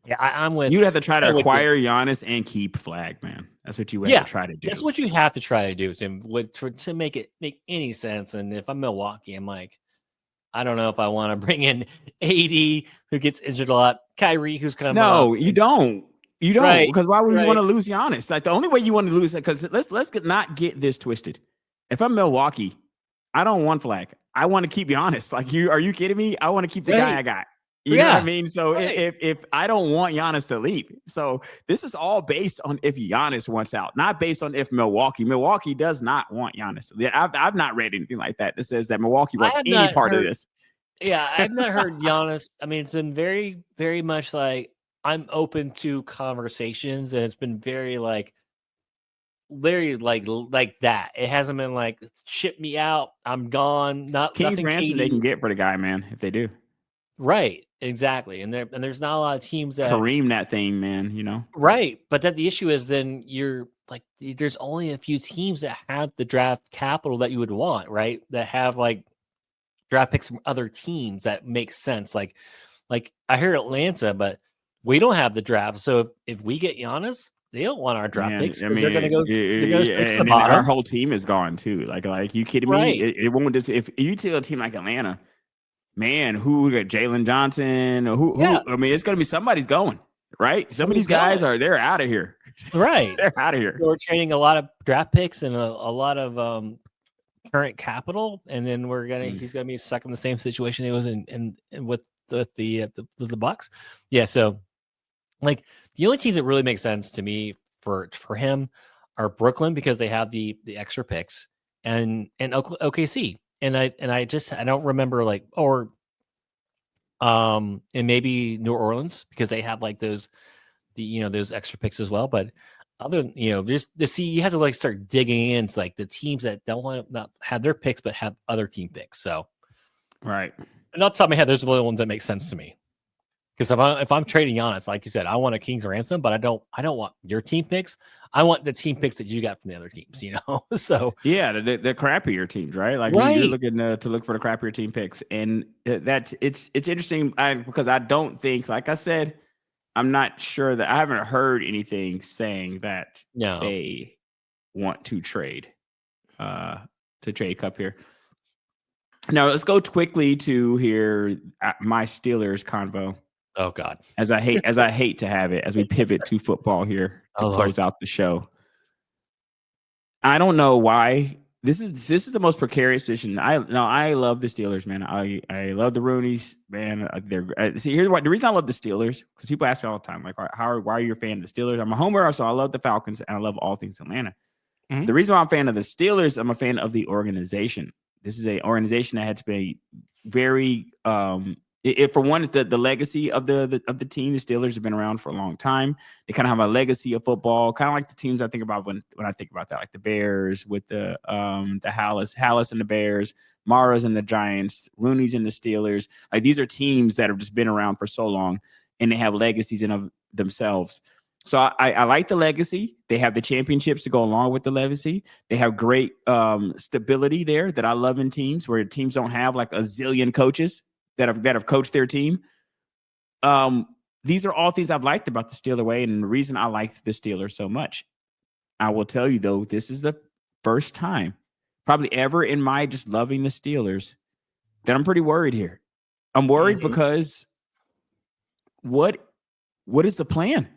Yeah, I'm with. You'd have to try to acquire Giannis and keep Flagg, man. That's what you would have to try to do. That's what you have to try to do to make it make any sense. And if I'm Milwaukee, I'm like, I don't know if I want to bring in AD, who gets injured a lot, Kyrie, who's kind of no, you don't. You don't, right, because why would you want to lose Giannis? Like the only way you want to lose it, because let's not get this twisted. If I'm Milwaukee, I don't want Flagg. I want to keep Giannis. Like are you kidding me? I want to keep the guy I got. You know what I mean? So if I don't want Giannis to leave, so this is all based on if Giannis wants out, not based on if Milwaukee does not want Giannis. I've not read anything like that says that Milwaukee wants any part of this. Yeah, I've not heard Giannis. I mean, it's been very, very much like I'm open to conversations, and it's been very like that. It hasn't been like ship me out, I'm gone. King's ransom they can get for the guy, man, if they do. Right, exactly. And there's not a lot of teams that Kareem that thing, man, Right. But the issue is then you're like there's only a few teams that have the draft capital that you would want, right? That have like draft picks from other teams that make sense. Like I hear Atlanta, but we don't have the draft. So if we get Giannis, they don't want our draft picks because they're gonna go straight to the bottom. Our whole team is gone too. Like you kidding me? It won't just if you tell a team like Atlanta. Man, who got Jalen Johnson? Who? I mean, it's gonna be somebody's going, right? Some of these guys they're out of here, right? They're out of here. So we're trading a lot of draft picks and a lot of current capital, and then he's gonna be stuck in the same situation he was in with the Bucks. Yeah, so like the only teams that really make sense to me for him are Brooklyn because they have the extra picks and OKC. And I don't remember and maybe New Orleans because they have like those extra picks as well. But other just to see you have to like start digging into like the teams that don't want to not have their picks but have other team picks. So right. And off the top of my head, there's the ones that make sense to me. Because if I'm trading Giannis, like you said, I want a King's ransom, but I don't want your team picks. I want the team picks that you got from the other teams, So yeah, the crappier teams, right? Like you're looking to look for the crappier team picks, and that's it's interesting because I don't think, like I said, I'm not sure that I haven't heard anything saying that they want to trade Cup here. Now let's go quickly to here my Steelers convo. Oh God! As I hate to have it, as we pivot to football here to close out the show. I don't know why this is the most precarious position. I love the Steelers, man. I love the Rooneys, man. See, here's why. The reason I love the Steelers because people ask me all the time, like, why are you a fan of the Steelers? I'm a homer, so I love the Falcons and I love all things Atlanta. Mm-hmm. The reason why I'm a fan of the Steelers, I'm a fan of the organization. This is an organization that had to be very for one, the legacy of the team. The Steelers have been around for a long time. They kind of have a legacy of football, kind of like the teams I think about when I think about that, like the Bears with the Hallis and the Bears, Mara's and the Giants, Rooney's and the Steelers. Like these are teams that have just been around for so long, and they have legacies in of themselves. So I like the legacy. They have the championships to go along with the legacy. They have great stability there that I love in teams where teams don't have like a zillion coaches that have coached their team. These are all things I've liked about the Steeler way, and the reason I like the Steelers so much. I will tell you though, this is the first time probably ever in my just loving the Steelers that I'm pretty worried here. I'm worried because what is the plan?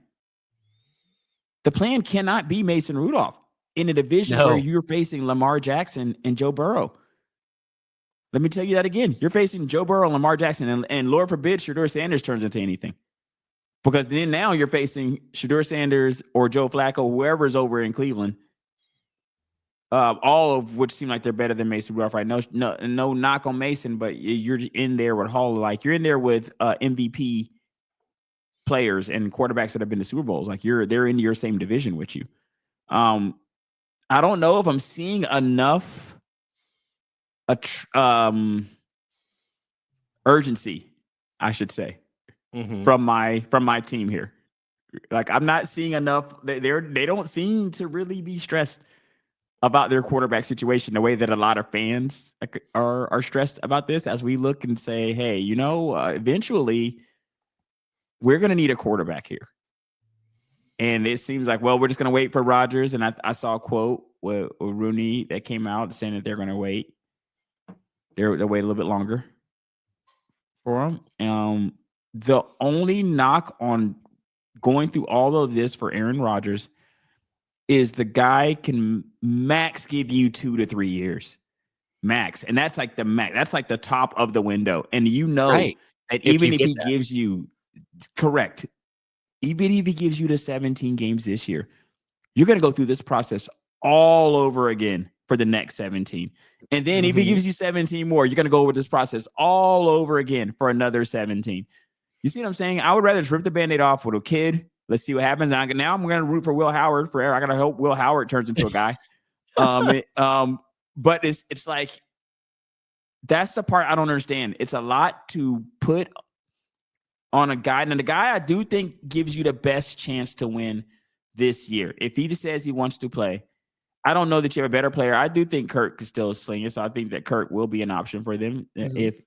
The plan cannot be Mason Rudolph in a division where you're facing Lamar Jackson and Joe Burrow. Let me tell you that again. You're facing Joe Burrow and Lamar Jackson, and Lord forbid Shedeur Sanders turns into anything. Because then now you're facing Shedeur Sanders or Joe Flacco, whoever's over in Cleveland, all of which seem like they're better than Mason Rudolph, right? No knock on Mason, but you're in there with Hall, like you're in there with MVP players and quarterbacks that have been to Super Bowls. Like they're in your same division with you. I don't know if I'm seeing enough urgency, I should say, from my team here. Like I'm not seeing enough. They don't seem to really be stressed about their quarterback situation the way that a lot of fans are stressed about this. As we look and say, hey, eventually we're going to need a quarterback here. And it seems like, well, we're just going to wait for Rodgers. And I saw a quote with Rooney that came out saying that they're going to wait. They'll wait a little bit longer for him. The only knock on going through all of this for Aaron Rodgers is the guy can max give you 2 to 3 years. Max. And that's like the max. That's like the top of the window. And that even if he gives you correct, even if he gives you the 17 games this year, you're going to go through this process all over again for the next 17. And then if he gives you 17 more, you're going to go over this process all over again for another 17. You see what I'm saying? I would rather just rip the Band-Aid off with a kid. Let's see what happens. Now I'm going to root for Will Howard forever. I got to hope Will Howard turns into a guy. But it's like, that's the part I don't understand. It's a lot to put on a guy. And the guy I do think gives you the best chance to win this year. If he just says he wants to play, I don't know that you have a better player. I do think Kirk could still sling it. So I think that Kirk will be an option for them if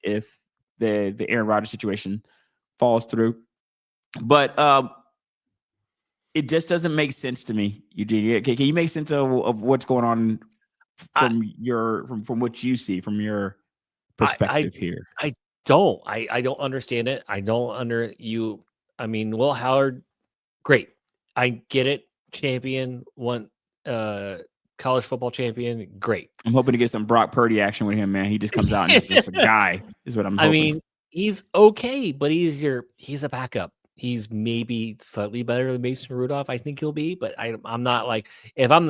the Aaron Rodgers situation falls through. But it just doesn't make sense to me, Eugene. Can you make sense of what's going on from what you see from your perspective here? I don't understand it. I don't I mean, Will Howard, great. I get it. Champion, won college football champion, great. I'm hoping to get some Brock Purdy action with him, man. He just comes out and he's just a guy, is what I'm hoping. I mean, he's okay, but he's a backup. He's maybe slightly better than Mason Rudolph. I think he'll be, but I'm not like I'm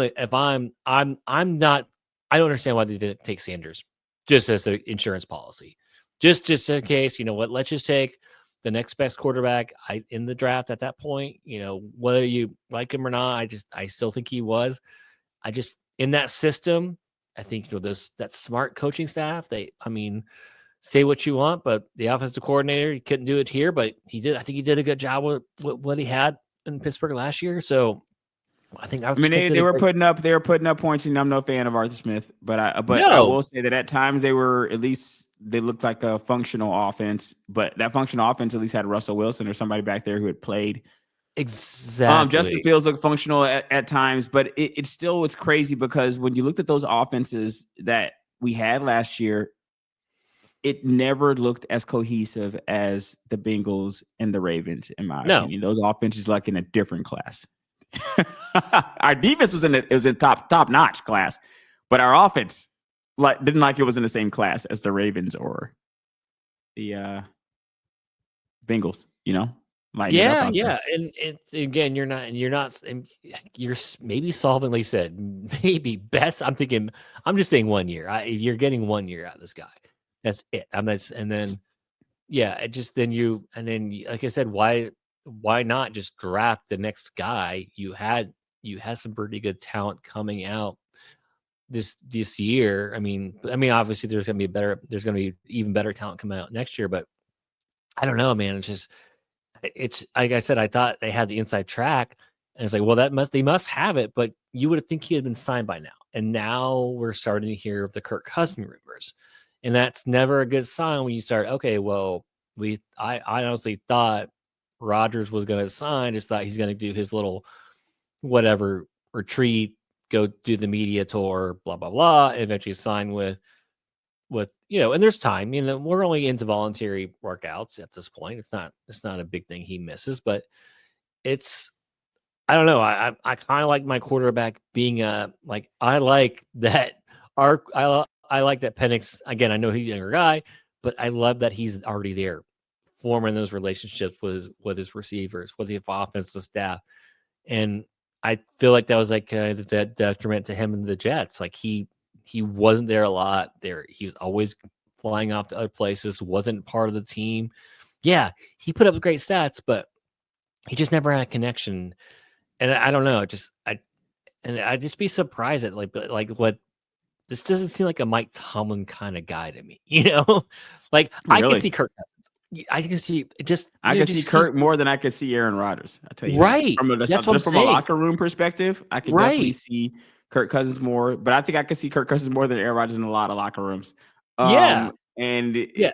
not. I don't understand why they didn't take Sanders just as an insurance policy, just in case. You know what? Let's just take the next best quarterback in the draft at that point. Whether you like him or not, I still think he was. In that system, I think that smart coaching staff. Say what you want, but the offensive coordinator, he couldn't do it here, but he did. I think he did a good job with what he had in Pittsburgh last year. So I think they were putting up points, and I'm no fan of Arthur Smith, but I will say that at times they looked like a functional offense, but that functional offense at least had Russell Wilson or somebody back there who had played. Exactly. Justin Fields looked functional at times, but it's crazy because when you looked at those offenses that we had last year, it never looked as cohesive as the Bengals and the Ravens, in my opinion. Those offenses like in a different class. Our defense was in top notch class, but our offense didn't like it was in the same class as the Ravens or the Bengals. Yeah. And again, you're maybe solvently said maybe best. I'm just saying 1 year. You're getting 1 year out of this guy. That's it. Like I said, why not just draft the next guy? You had some pretty good talent coming out this year. I mean, obviously there's going to be even better talent coming out next year, but I don't know, man. It's like I said, I thought they had the inside track, and it's like, well, they must have it, but you would think he had been signed by now. And now we're starting to hear of the Kirk Cousins rumors. And that's never a good sign when you start, okay, well, I honestly thought Rodgers was going to sign, just thought he's going to do his little whatever retreat, go do the media tour, blah, blah, blah, eventually sign with, and there's time. We're only into voluntary workouts at this point. It's not a big thing he misses, but it's I don't know. I kind of like my quarterback being like I like that I like that Penix again. I know he's a younger guy, but I love that he's already there, forming those relationships with his receivers, with the offensive staff, and I feel like that was like that detriment to him and the Jets. Like he wasn't there a lot. There he was always flying off to other places. Wasn't part of the team. Yeah, he put up great stats, but he just never had a connection. And I don't know, I'd just be surprised at like what this doesn't seem like a Mike Tomlin kind of guy to me, you know? Like I can Really? see Kirk Cousins. I can see just I can see just Kirk more than I could see Aaron Rodgers. I'll tell you right. that. That's what I'm From a saying. locker room perspective, I can definitely Right. see Kirk Cousins more, but I think I can see Kirk Cousins more than Aaron Rodgers in a lot of locker rooms. Yeah. And Yeah.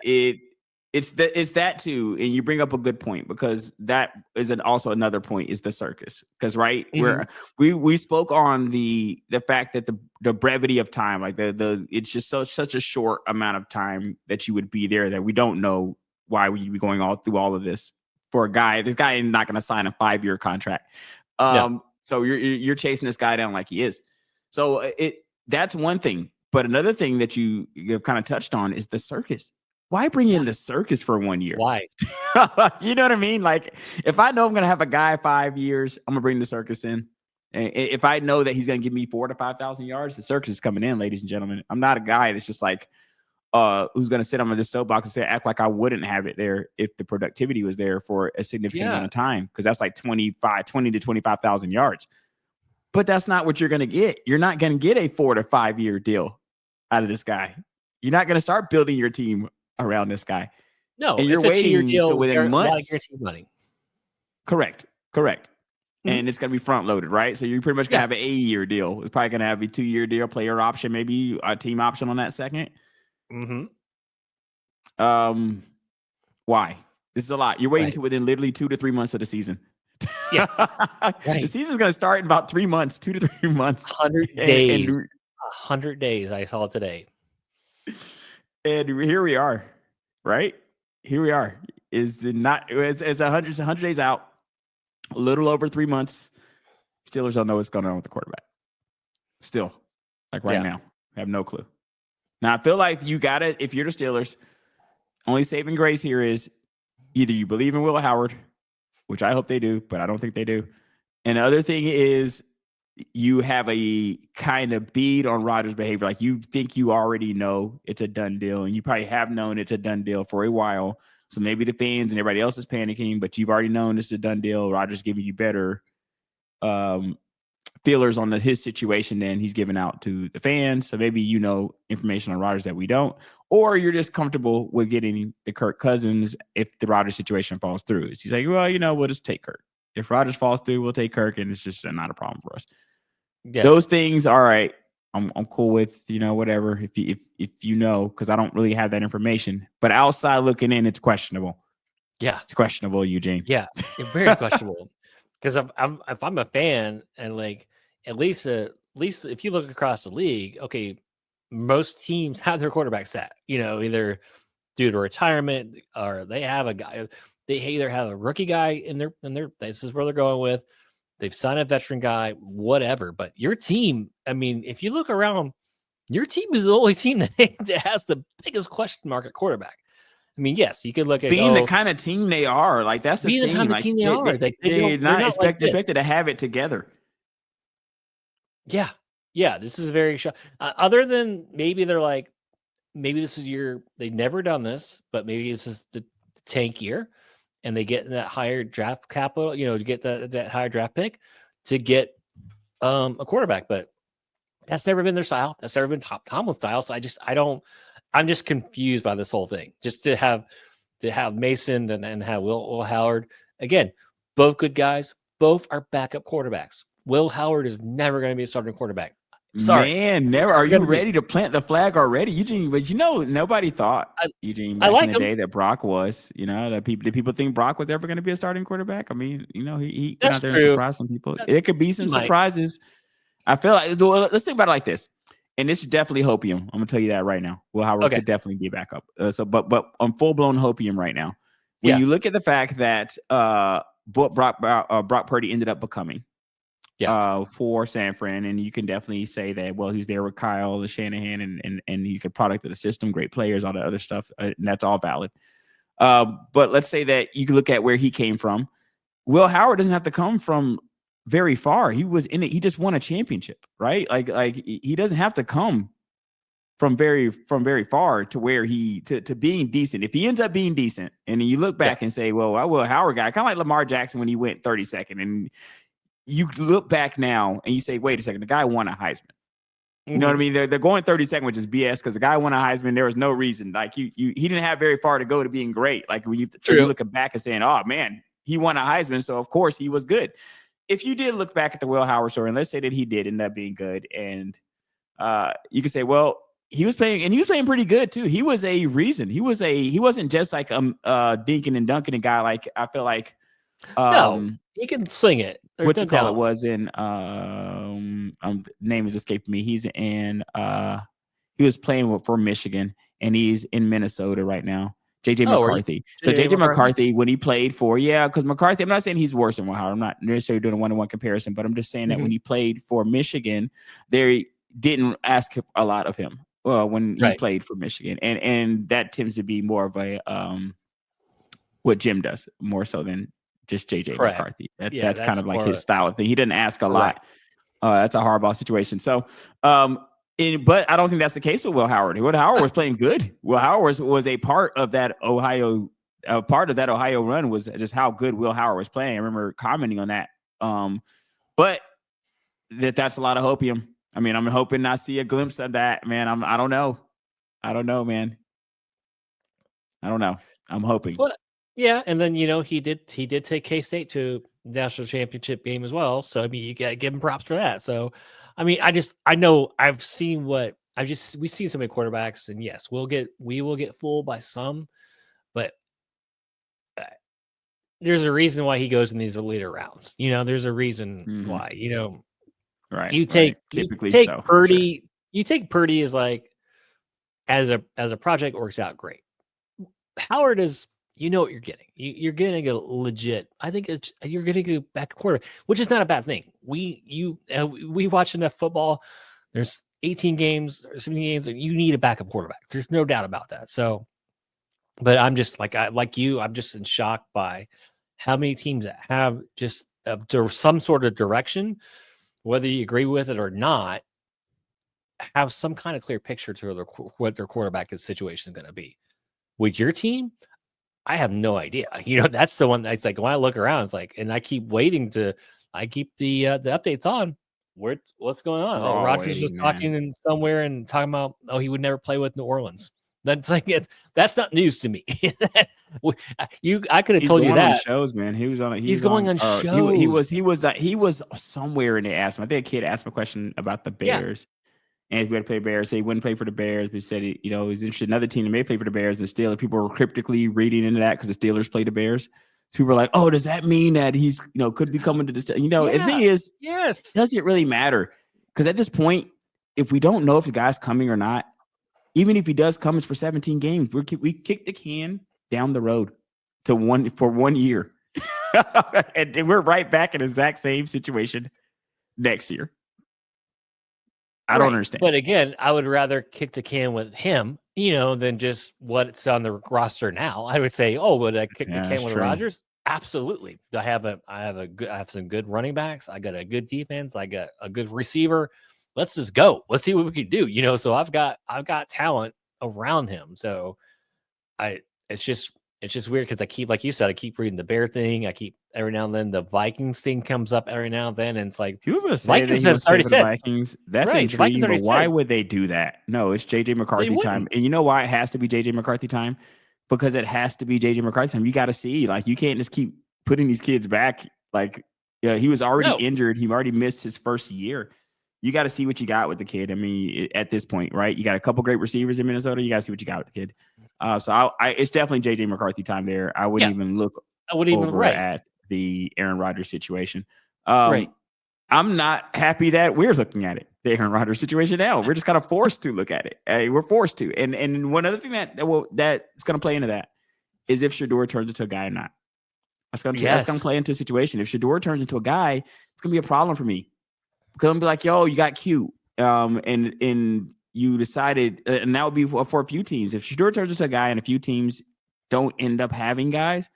it's that too. And you bring up a good point because that is also another point is the circus. Because right, Mhm. we spoke on the fact that the brevity of time, like the it's just such a short amount of time that you would be there that we don't know why would you be going all through all of this for a guy? This guy is not going to sign a 5-year contract. No. So you're chasing this guy down like he is. So that's one thing. But another thing that you've kind of touched on is the circus. Why bring in the circus for 1 year? Why? You know what I mean? Like if I know I'm going to have a guy 5 years, I'm going to bring the circus in. And if I know that he's going to give me 4,000 to 5,000 yards, the circus is coming in, ladies and gentlemen. I'm not a guy that's just like, who's going to sit on this soapbox and act like I wouldn't have it there if the productivity was there for a significant amount of time. Because that's like 20 to 25,000 yards. But that's not what you're going to get. You're not going to get a 4 to 5 year deal out of this guy. You're not going to start building your team around this guy. No, And you're it's a 2-year waiting deal till within a lot of months. guaranteed money. Correct. Mm-hmm. And it's going to be front loaded, right? So you're pretty much going to have an 8-year deal. It's probably going to have a 2-year deal, player option, maybe a team option on that second. Mm-hmm. Why? This is a lot. You're waiting to within literally 2 to 3 months of the season. Yeah. The season's going to start in about 3 months, 2 to 3 months. 100 days. 100 days. I saw it today. And here we are, right? Here we are. It's 100 days out, a little over 3 months. Steelers don't know what's going on with the quarterback. Still, like right now, I have no clue. Now, I feel like you got to, if you're the Steelers, only saving grace here is either you believe in Will Howard, which I hope they do, but I don't think they do. And the other thing is you have a kind of bead on Rodgers' behavior. Like you think you already know it's a done deal, and you probably have known it's a done deal for a while. So maybe the fans and everybody else is panicking, but you've already known it's a done deal. Rodgers giving you better feelers on his situation than he's giving out to the fans. So maybe you know information on Rodgers that we don't, or you're just comfortable with getting the Kirk Cousins if the Rodgers situation falls through. He's like, well, we'll just take Kirk. If Rodgers falls through, we'll take Kirk, and it's just not a problem for us. Yeah. Those things, all right. I'm cool with, whatever. If you know, because I don't really have that information. But outside looking in, it's questionable. Yeah, it's questionable, Eugene. Yeah, very questionable. Because if I'm a fan, and like at least if you look across the league, okay, most teams have their quarterback set. Either due to retirement or they have a guy. They either have a rookie guy in their. This is where they're going with. They've signed a veteran guy, whatever. But your team, I mean, if you look around, your team is the only team that has the biggest question mark at quarterback. I mean, yes, you could look at being the kind of team they are. Like that's the thing. The team they are. They're not expected to have it together. Yeah, this is very other than maybe they're like, maybe this is they've never done this, but maybe this is the tank year, and they get that higher draft capital, to get that higher draft pick to get a quarterback. But that's never been their style. That's never been Tomlin style. So I'm just confused by this whole thing. Just to have Mason and have Will Howard again, both good guys, both are backup quarterbacks. Will Howard is never going to be a starting quarterback. Sorry, man, never. Are you ready to plant the flag already, Eugene? But nobody thought Eugene back in the day that Brock was. Did people think Brock was ever going to be a starting quarterback? I mean, he went out there and surprised some people. There could be some surprises. I feel like let's think about it like this. And this is definitely hopium. I'm gonna tell you that right now. Will Howard could definitely be a backup. But I'm full blown hopium right now. When you look at the fact that Brock Purdy ended up becoming, for San Fran. And you can definitely say that, well, he's there with Kyle Shanahan and he's a product of the system, great players, all the other stuff. And that's all valid. But let's say that you can look at where he came from. Will Howard doesn't have to come from very far. He was in it. He just won a championship, right? Like he doesn't have to come from very far to where to being decent. If he ends up being decent, and then you look back and say, well, I Will Howard guy, kind of like Lamar Jackson when he went 32nd, and you look back now and you say, wait a second, the guy won a Heisman. You know what I mean? They're going 32nd, which is BS because the guy won a Heisman. There was no reason. Like he didn't have very far to go to being great. Like when you're looking back and saying, oh man, he won a Heisman, so of course he was good. If you did look back at the Will Howard story, and let's say that he did end up being good, and you could say, well, he was playing pretty good too. He was a reason. He wasn't just like dinking and dunking a guy. Like I feel like no, he can swing it. What you call it was in name is escaping me. He's in he was playing for Michigan and he's in Minnesota right now. JJ McCarthy. So JJ McCarthy, when he played for, because McCarthy, I'm not saying he's worse than Will Howard. I'm not necessarily doing a one-to-one comparison, but I'm just saying that when he played for Michigan, they didn't ask a lot of him. Well, when he played for Michigan, and that tends to be more of a what Jim does more so than just JJ McCarthy. That's kind of like his style of thing. He didn't ask a lot. That's a Harbaugh situation. So, but I don't think that's the case with Will Howard. Will Howard was playing good. Will Howard was a part of that Ohio run was just how good Will Howard was playing. I remember commenting on that. But that's a lot of hopium. I mean, I'm hoping I see a glimpse of that, man. I don't know, man. I don't know. I'm hoping. Well, yeah, and then he did take K-State to national championship game as well. So I mean, you gotta give him props for that. So I mean, I know we've seen so many quarterbacks, and yes, we will get fooled by some, but there's a reason why he goes in these later rounds. There's a reason why. Right. You take Purdy. Sure. You take Purdy as like as a project works out great. Howard is. You know what you're getting. You're getting a legit. I think you're getting a back quarterback, which is not a bad thing. We watch enough football. There's 18 games or 17 games. You need a backup quarterback. There's no doubt about that. So, but I'm just like you. I'm just in shock by how many teams that have just some sort of direction, whether you agree with it or not, have some kind of clear picture to what their quarterback situation is going to be. With your team, I have no idea. That's the one that's like when I look around, it's like, and I keep the updates on. What's going on? Rodgers was talking somewhere and talking about he would never play with New Orleans. That's like that's not news to me. I could have told you that. On shows, man. He was on. He's going on shows. He was somewhere and they asked him. I think a kid asked him a question about the Bears. And if we had to play Bears, say he wouldn't play for the Bears, but he said he's interested in another team that may play for the Bears. The Steelers, people were cryptically reading into that because the Steelers play the Bears. So people were like, "Oh, does that mean that he's could be coming to the?" The thing is, does it really matter? Because at this point, if we don't know if the guy's coming or not, even if he does come, it's for 17 games. We kick the can down the road for 1 year, and we're right back in the exact same situation next year. I don't understand. But again, I would rather kick the can with him, than just what's on the roster now. I would say, would I kick the can with Rodgers? Absolutely. I have some good running backs. I got a good defense. I got a good receiver. Let's just go. Let's see what we can do. So I've got talent around him. So it's just weird because I keep, like you said, I keep reading the Bear thing. I keep every now and then the Vikings thing comes up every now and then, and it's like people say Vikings have already said Vikings. That's intriguing, but why would they do that? No, it's JJ McCarthy time, and you know why it has to be JJ McCarthy time? Because it has to be JJ McCarthy time. You got to see, like, you can't just keep putting these kids back. Like, he was already injured. He already missed his first year. You got to see what you got with the kid. I mean, at this point, right? You got a couple great receivers in Minnesota. You got to see what you got with the kid. So it's definitely JJ McCarthy time there. I wouldn't even look over at the Aaron Rodgers situation. I'm not happy that we're looking at it, the Aaron Rodgers situation now. We're just kind of forced to look at it. We're forced to. And one other thing that's going to play into that is if Shedeur turns into a guy or not. That's gonna play into a situation. If Shedeur turns into a guy, it's gonna be a problem for me. Because I'm gonna be like, yo, you got cute. And you decided, and that would be for a few teams. If Shedeur turns into a guy and a few teams don't end up having guys,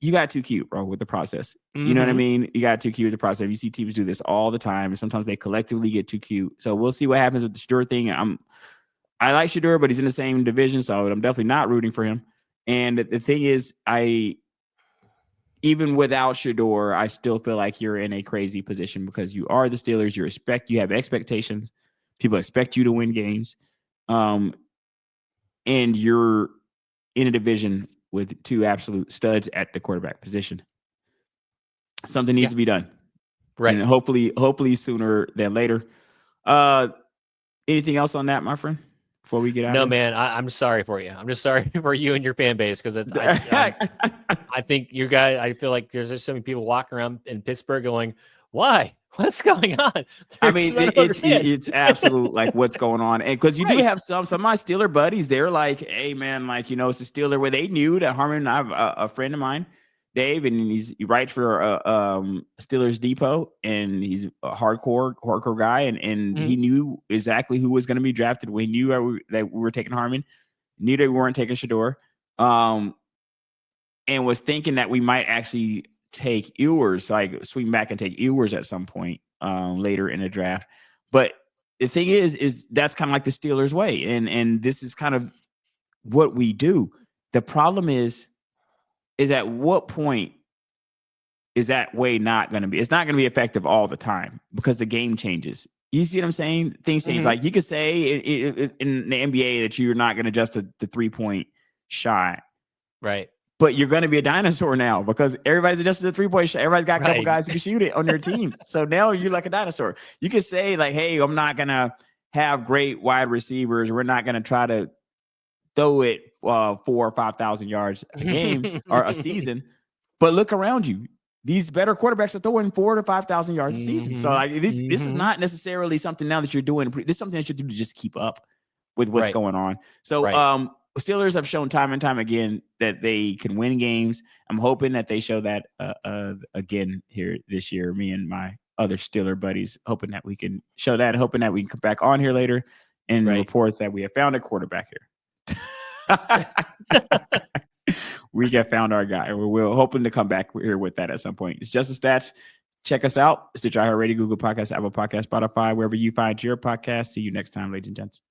you got too cute, bro, with the process. You know what I mean? You got too cute with the process. You see teams do this all the time, and sometimes they collectively get too cute. So we'll see what happens with the Shedeur thing. I like Shedeur, but he's in the same division, so I'm definitely not rooting for him. And the thing is, even without Shedeur, I still feel like you're in a crazy position because you are the Steelers. You have expectations. People expect you to win games. And you're in a division with two absolute studs at the quarterback position. Something needs to be done. Right. And hopefully sooner than later. Anything else on that, my friend? Before we get out No, of man, I'm sorry for you. I'm just sorry for you and your fan base because I think you guys. I feel like there's just so many people walking around in Pittsburgh going, "Why? What's going on?" I mean, it's absolute like what's going on, and because you do have some of my Steeler buddies, they're like, "Hey, man, like it's a Steeler where they knew that Harmon." I have a friend of mine, Dave, and he writes for Steelers Depot, and he's a hardcore guy, and he knew exactly who was going to be drafted. We knew that we were taking Harmon, knew that we weren't taking Shedeur, and was thinking that we might actually take Ewers, like swing back and take Ewers at some point later in the draft. But the thing is that's kind of like the Steelers way, and this is kind of what we do. The problem is at what point is that way not going to be? It's not going to be effective all the time because the game changes. You see what I'm saying? Things change. Like you could say in the NBA that you're not going to adjust the 3-point shot. Right. But you're going to be a dinosaur now because everybody's adjusted the 3-point shot. Everybody's got a couple guys who can shoot it on their team. So now you're like a dinosaur. You could say like, hey, I'm not going to have great wide receivers. We're not going to try to throw it 4,000 or 5,000 yards a game or a season. But look around you. These better quarterbacks are throwing 4,000 to 5,000 yards a season. So like this is not necessarily something now that you're doing. This is something that you do to just keep up with what's going on. So Steelers have shown time and time again that they can win games. I'm hoping that they show that again here this year. Me and my other Steeler buddies hoping that we can show that, hoping that we can come back on here later and report that we have found a quarterback here. We have found our guy, and we're hoping to come back here with that at some point. It's Just the Stats. Check us out. Stitcher, iHeartRadio, Google Podcasts, Apple Podcasts, Spotify, wherever you find your podcast. See you next time, ladies and gents.